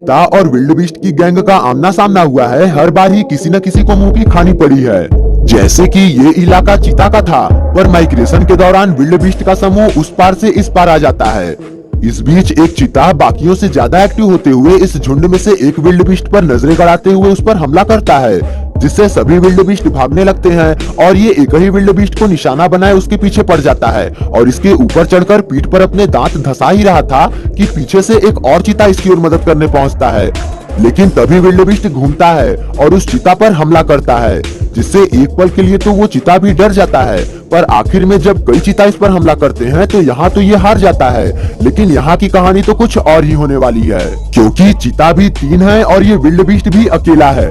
चीता और विल्डबीस्ट की गैंग का आमना सामना हुआ है, हर बार ही किसी न किसी को मुंह की खानी पड़ी है। जैसे कि ये इलाका चीता का था, पर माइग्रेशन के दौरान विल्डबीस्ट का समूह उस पार से इस पार आ जाता है। इस बीच एक चीता बाकियों से ज्यादा एक्टिव होते हुए इस झुंड में से एक विल्डबीस्ट पर नजरें गड़ाते हुए उस पर हमला करता है, जिससे सभी विल्डबीस्ट भागने लगते हैं और ये एक ही विल्डबीस्ट को निशाना बनाए उसके पीछे पड़ जाता है और इसके ऊपर चढ़कर पीठ पर अपने दांत धंसा ही रहा था कि पीछे से एक और चीता इसकी ओर मदद करने पहुंचता है। लेकिन तभी विल्डबीस्ट घूमता है और उस चीता पर हमला करता है, जिससे एक पल के लिए तो वो चीता भी डर जाता है, पर आखिर में जब कई चीता इस पर हमला करते हैं तो यहाँ तो ये हार जाता है। लेकिन यहाँ की कहानी तो कुछ और ही होने वाली है, क्योंकि चीता भी 3 है और ये विल्डबीस्ट भी अकेला है।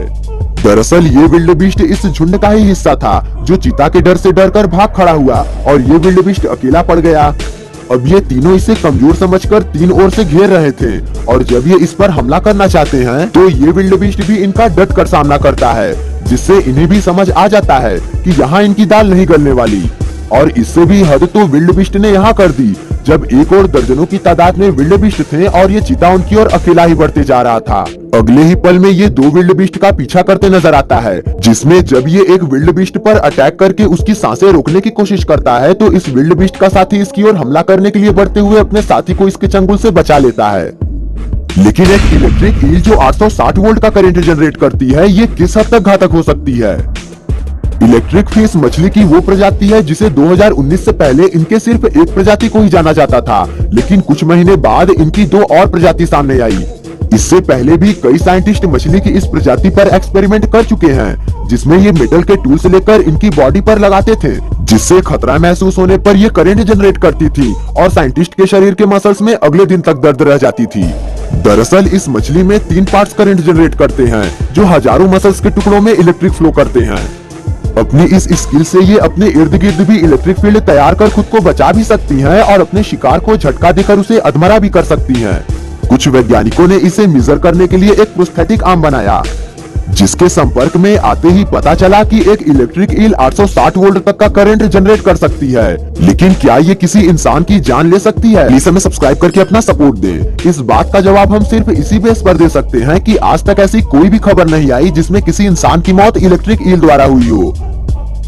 दरअसल ये विल्डबीस्ट इस झुंड का ही हिस्सा था जो चीता के डर से डरकर भाग खड़ा हुआ और ये विल्डबीस्ट अकेला पड़ गया। अब ये तीनों इसे कमजोर समझकर 3 ओर से घेर रहे थे और जब ये इस पर हमला करना चाहते हैं तो ये विल्डबीस्ट भी इनका डट कर सामना करता है, जिससे इन्हें भी समझ आ जाता है कि यहाँ इनकी दाल नहीं गलने वाली। और इससे भी हद तो विल्डबीस्ट ने यहाँ कर दी, जब एक और दर्जनों की तादाद में विल्डबीस्ट थे और ये चीता उनकी ओर अकेला ही बढ़ते जा रहा था। अगले ही पल में ये 2 विल्डबीस्ट का पीछा करते नजर आता है, जिसमें जब ये एक विल्डबीस्ट पर अटैक करके उसकी सांसें रोकने की कोशिश करता है तो इस विल्डबीस्ट का साथी इसकी ओर हमला करने के लिए बढ़ते हुए अपने साथी को इसके चंगुल से बचा लेता है। लेकिन एक इलेक्ट्रिक ईल जो 860 वोल्ट का करंट जनरेट करती है, ये किस हद तक घातक हो सकती है। इलेक्ट्रिक फिश मछली की वो प्रजाति है जिसे 2019 से पहले इनके सिर्फ एक प्रजाति को ही जाना जाता था, लेकिन कुछ महीने बाद इनकी 2 और प्रजाति सामने आई। इससे पहले भी कई साइंटिस्ट मछली की इस प्रजाति पर एक्सपेरिमेंट कर चुके हैं, जिसमें ये मेटल के टूल्स लेकर इनकी बॉडी पर लगाते थे, जिससे खतरा महसूस होने पर ये करंट जनरेट करती थी और साइंटिस्ट के शरीर के मसल्स में अगले दिन तक दर्द रह जाती थी। दरअसल इस मछली में 3 पार्ट्स करंट जनरेट करते हैं जो हजारों मसल्स के टुकड़ों में इलेक्ट्रिक फ्लो करते हैं। अपनी इस स्किल से ये अपने इर्द गिर्द भी इलेक्ट्रिक फील्ड तैयार कर खुद को बचा भी सकती हैं और अपने शिकार को झटका देकर उसे अधमरा भी कर सकती हैं। कुछ वैज्ञानिकों ने इसे मेजर करने के लिए एक प्रोस्थेटिक आर्म बनाया, जिसके संपर्क में आते ही पता चला कि एक इलेक्ट्रिक ईल 860 वोल्ट तक का करंट जनरेट कर सकती है। लेकिन क्या ये किसी इंसान की जान ले सकती है? प्लीज हमें सब्सक्राइब करके अपना सपोर्ट दें। इस बात का जवाब हम सिर्फ इसी बेस पर दे सकते हैं कि आज तक ऐसी कोई भी खबर नहीं आई जिसमें किसी इंसान की मौत इलेक्ट्रिक ईल द्वारा हुई हो।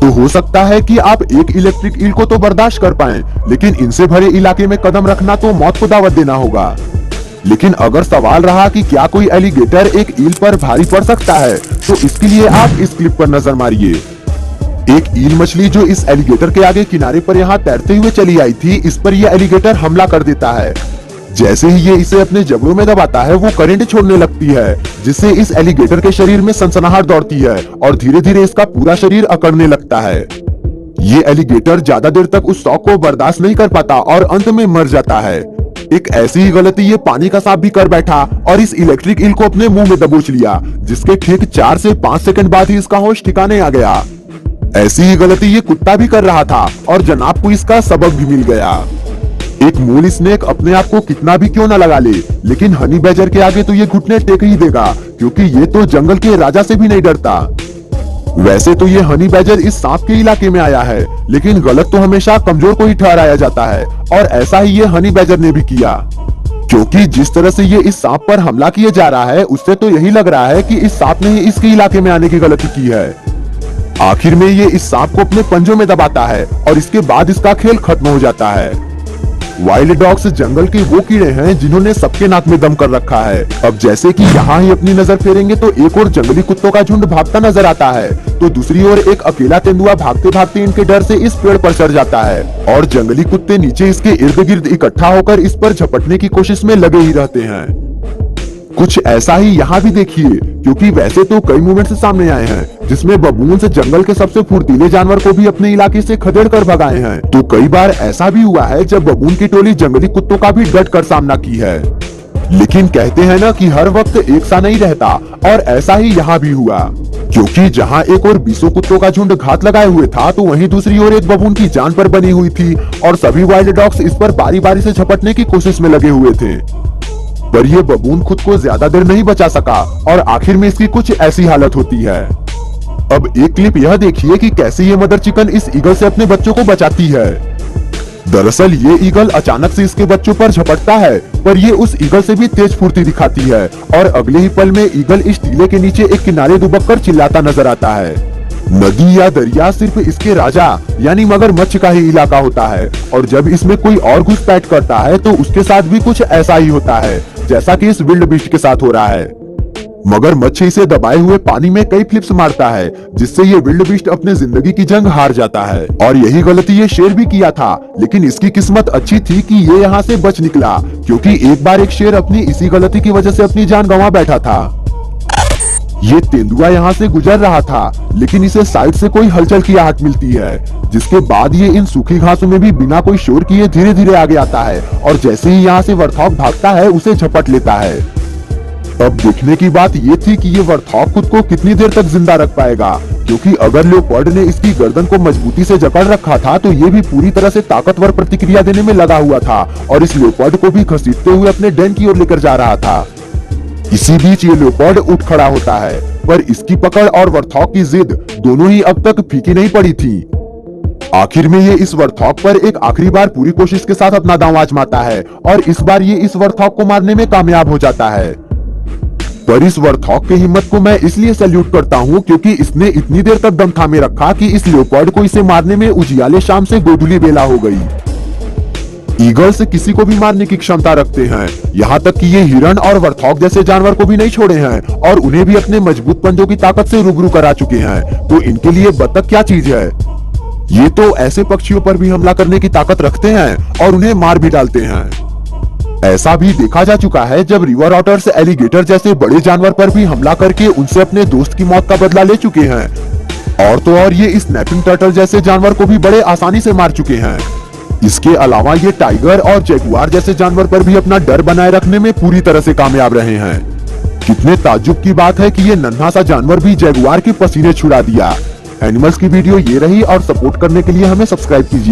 तो हो सकता है कि आप एक इलेक्ट्रिक ईल को तो बर्दाश्त कर पाएं, लेकिन इनसे भरे इलाके में कदम रखना तो मौत को दावत देना होगा। लेकिन अगर सवाल रहा कि क्या कोई एलिगेटर एक ईल पर भारी पड़ सकता है, तो इसके लिए आप इस क्लिप पर नजर मारिए। एक ईल मछली जो इस एलिगेटर के आगे किनारे पर यहाँ तैरते हुए चली आई थी, इस पर यह एलिगेटर हमला कर देता है। जैसे ही ये इसे अपने जबड़ों में दबाता है, वो करंट छोड़ने लगती है, जिससे इस एलिगेटर के शरीर में सनसनाहट दौड़ती है और धीरे धीरे इसका पूरा शरीर अकड़ने लगता है। ये एलिगेटर ज्यादा देर तक उस शॉक को बर्दाश्त नहीं कर पाता और अंत में मर जाता है। एक ऐसी ही गलती ये पानी का सांप भी कर बैठा और इस इलेक्ट्रिक ईल को अपने मुंह में दबोच लिया, जिसके ठीक 4 से 5 सेकंड बाद ही इसका होश ठिकाने आ गया। ऐसी ही गलती ये कुत्ता भी कर रहा था और जनाब को इसका सबक भी मिल गया। एक मूल स्नेक अपने आप को कितना भी क्यों न लगा ले, लेकिन हनी बैजर के आगे तो ये घुटने टेक ही देगा, क्योंकि ये तो जंगल के राजा से भी नहीं डरता। वैसे तो ये हनी बैजर इस सांप के इलाके में आया है, लेकिन गलत तो हमेशा कमजोर को ही ठहराया जाता है और ऐसा ही ये हनी बैजर ने भी किया, क्योंकि जिस तरह से ये इस सांप पर हमला किए जा रहा है, उससे तो यही लग रहा है कि इस सांप ने ही इसके इलाके में आने की गलती की है। आखिर में ये इस सांप को अपने पंजों में दबाता है और इसके बाद इसका खेल खत्म हो जाता है। वाइल्ड डॉग्स जंगल के वो कीड़े हैं जिन्होंने सबके नाक में दम कर रखा है। अब जैसे कि यहाँ ही अपनी नजर फेरेंगे तो एक और जंगली कुत्तों का झुंड भागता नजर आता है, तो दूसरी ओर एक अकेला तेंदुआ भागते भागते इनके डर से इस पेड़ पर चढ़ जाता है और जंगली कुत्ते नीचे इसके इर्द गिर्द इकट्ठा होकर इस पर झपटने की कोशिश में लगे ही रहते हैं। कुछ ऐसा ही यहाँ भी देखिए, क्योंकि वैसे तो कई मूवमेंट्स सामने आए हैं जिसमें बबून से जंगल के सबसे फुर्तीले जानवर को भी अपने इलाके से खदेड़ कर भगाए हैं, तो कई बार ऐसा भी हुआ है जब बबून की टोली जंगली कुत्तों का भी डट कर सामना की है। लेकिन कहते हैं ना कि हर वक्त एक सा नहीं रहता, और ऐसा ही यहाँ भी हुआ, क्योंकि जहाँ एक और 20 कुत्तों का झुंड घात लगाए हुए था, तो वहीं दूसरी ओर एक बबून की जान पर बनी हुई थी और सभी वाइल्ड डॉग्स इस पर बारी बारी से झपटने की कोशिश में लगे हुए थे। पर यह बबून खुद को ज्यादा देर नहीं बचा सका और आखिर में इसकी कुछ ऐसी हालत होती है। अब एक क्लिप यह देखिए कि कैसे ये मदर चिकन इस ईगल से अपने बच्चों को बचाती है। दरअसल ये ईगल अचानक से इसके बच्चों पर झपटता है, पर ये उस ईगल से भी तेज फुर्ती दिखाती है और अगले ही पल में ईगल इस टीले के नीचे एक किनारे दुबक कर चिल्लाता नजर आता है। नदी या दरिया सिर्फ इसके राजा यानी मगरमच्छ का ही इलाका होता है और जब इसमें कोई और घुसपैठ करता है तो उसके साथ भी कुछ ऐसा ही होता है जैसा कि इस विल्ड बीस्ट के साथ हो रहा है। मगरमच्छ इसे दबाए हुए पानी में कई फ्लिप्स मारता है जिससे ये विल्ड बीस्ट अपने जिंदगी की जंग हार जाता है और यही गलती ये शेर भी किया था, लेकिन इसकी किस्मत अच्छी थी कि ये यहाँ से बच निकला क्योंकि एक बार एक शेर अपनी इसी गलती की वजह से अपनी जान गंवा बैठा था। ये तेंदुआ यहाँ से गुजर रहा था लेकिन इसे साइड से कोई हलचल की आहट मिलती है जिसके बाद ये इन सूखी घासों में भी बिना कोई शोर किए धीरे धीरे आगे आता है और जैसे ही यहाँ से वर्थॉग भागता है उसे झपट लेता है। अब देखने की बात ये थी कि ये वर्थॉग खुद को कितनी देर तक जिंदा रख पाएगा क्योंकि अगर लेपर्ड ने इसकी गर्दन को मजबूती से जकड़ रखा था तो ये भी पूरी तरह से ताकतवर प्रतिक्रिया देने में लगा हुआ था और इस लेपर्ड को भी घसीटते हुए अपने डेन की ओर लेकर जा रहा था। इसी बीच ये लेपर्ड उठ खड़ा होता है पर इसकी पकड़ और वर्थॉग की जिद दोनों ही अब तक फीकी नहीं पड़ी थी। आखिर में ये इस वर्थॉग पर एक आखिरी बार पूरी कोशिश के साथ अपना दांव आजमाता है और इस बार ये इस वर्थॉग को मारने में कामयाब हो जाता है। पर इस वर्थॉग की हिम्मत को मैं इसलिए सैल्यूट करता हूँ क्योंकि इसने इतनी देर तक दम थामे रखा कि इस लेपर्ड को इसे मारने में उजियाले शाम से गोधूली बेला हो गई। ईगल से किसी को भी मारने की क्षमता रखते हैं, यहाँ तक कि ये हिरण और वर्थॉग जैसे जानवर को भी नहीं छोड़े हैं और उन्हें भी अपने मजबूत पंजों की ताकत से रूबरू करा चुके हैं। तो इनके लिए बतख क्या चीज है, ये तो ऐसे पक्षियों पर भी हमला करने की ताकत रखते हैं और उन्हें मार भी डालते हैं। ऐसा भी देखा जा चुका है जब रिवर ऑटर्स एलिगेटर जैसे बड़े जानवर पर भी हमला करके उनसे अपने दोस्त की मौत का बदला ले चुके हैं। और तो और ये स्नैपिंग टर्टल जैसे जानवर को भी बड़े आसानी से मार चुके हैं। इसके अलावा ये टाइगर और जैगुआर जैसे जानवर पर भी अपना डर बनाए रखने में पूरी तरह से कामयाब रहे हैं। कितने ताज्जुब की बात है कि ये नन्हा सा जानवर भी जैगुआर के पसीने छुड़ा दिया। एनिमल्स की वीडियो ये रही और सपोर्ट करने के लिए हमें सब्सक्राइब कीजिए।